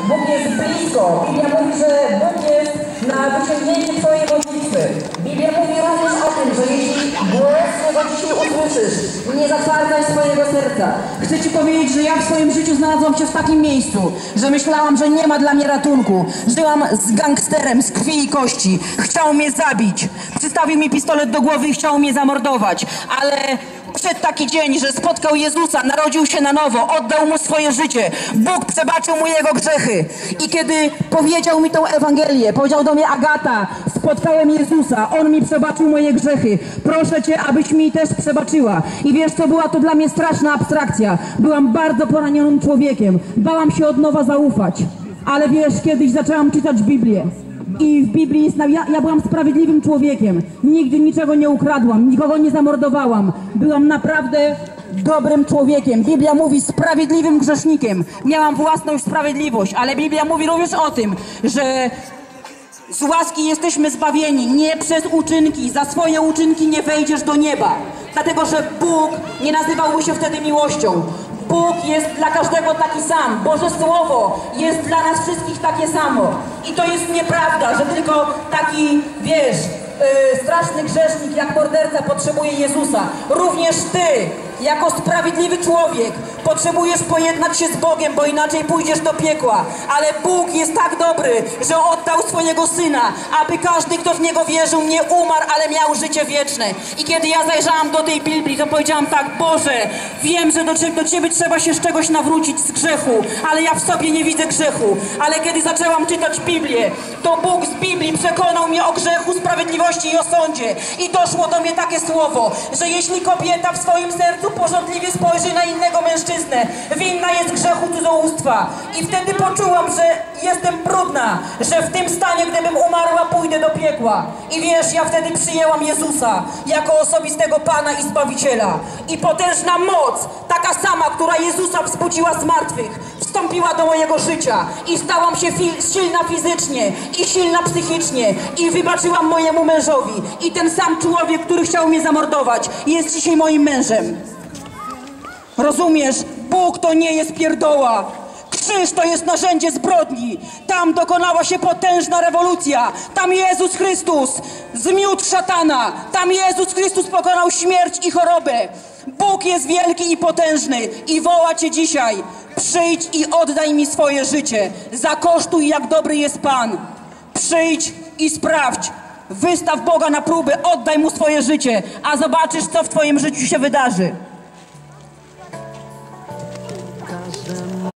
Bóg jest blisko. Biblia mówi, że Bóg jest na wyciągnięcie twojej modlitwy. Biblia mówi również o tym, że jeśli głos Jego dzisiaj usłyszysz, nie zatwardzaj swojego serca. Chcę ci powiedzieć, że ja w swoim życiu znalazłam się w takim miejscu, że myślałam, że nie ma dla mnie ratunku. Żyłam z gangsterem z krwi i kości. Chciał mnie zabić. Przystawił mi pistolet do głowy i chciał mnie zamordować. Ale przyszedł taki dzień, że spotkał Jezusa, narodził się na nowo, oddał Mu swoje życie. Bóg przebaczył Mu Jego grzechy. I kiedy powiedział mi tą Ewangelię, powiedział do mnie: Agata, spotkałem Jezusa, On mi przebaczył moje grzechy. Proszę Cię, abyś mi też przebaczyła. I wiesz co, była to dla mnie straszna abstrakcja. Byłam bardzo poranionym człowiekiem. Bałam się od nowa zaufać. Ale wiesz, kiedyś zaczęłam czytać Biblię. I w Biblii jest, ja byłam sprawiedliwym człowiekiem. Nigdy niczego nie ukradłam, nikogo nie zamordowałam. Byłam naprawdę dobrym człowiekiem. Biblia mówi sprawiedliwym grzesznikiem. Miałam własną sprawiedliwość, ale Biblia mówi również o tym, że z łaski jesteśmy zbawieni, nie przez uczynki. Za swoje uczynki nie wejdziesz do nieba. Dlatego, że Bóg nie nazywałby się wtedy miłością. Bóg jest dla każdego taki sam. Boże Słowo jest dla nas wszystkich takie samo. I to jest nieprawda, że tylko taki, wiesz, straszny grzesznik jak morderca potrzebuje Jezusa. Również ty, jako sprawiedliwy człowiek, potrzebujesz pojednać się z Bogiem, bo inaczej pójdziesz do piekła. Ale Bóg jest tak dobry, że oddał swojego Syna, aby każdy, kto w Niego wierzył, nie umarł, ale miał życie wieczne. I kiedy ja zajrzałam do tej Biblii, to powiedziałam tak: Boże, wiem, że do Ciebie trzeba się z czegoś nawrócić, z grzechu, ale ja w sobie nie widzę grzechu. Ale kiedy zaczęłam czytać Biblię, to Bóg z Biblii przekonał mnie o grzechu, sprawiedliwości i o sądzie. I doszło do mnie takie słowo, że jeśli kobieta w swoim sercu porządliwie spojrzy na innego mężczyznę, winna jest grzechu cudzołóstwa. I wtedy poczułam, że jestem brudna, że w tym stanie, gdybym umarła, pójdę do piekła. I wiesz, ja wtedy przyjęłam Jezusa jako osobistego Pana i Zbawiciela. I potężna moc, taka sama, która Jezusa wzbudziła z martwych, wstąpiła do mojego życia i stałam się silna fizycznie i silna psychicznie i wybaczyłam mojemu mężowi. I ten sam człowiek, który chciał mnie zamordować, jest dzisiaj moim mężem. Rozumiesz? Bóg to nie jest pierdoła. Krzyż to jest narzędzie zbrodni. Tam dokonała się potężna rewolucja. Tam Jezus Chrystus zmiótł szatana. Tam Jezus Chrystus pokonał śmierć i chorobę. Bóg jest wielki i potężny i woła Cię dzisiaj: przyjdź i oddaj mi swoje życie. Zakosztuj, jak dobry jest Pan. Przyjdź i sprawdź. Wystaw Boga na próbę, oddaj Mu swoje życie, a zobaczysz, co w Twoim życiu się wydarzy.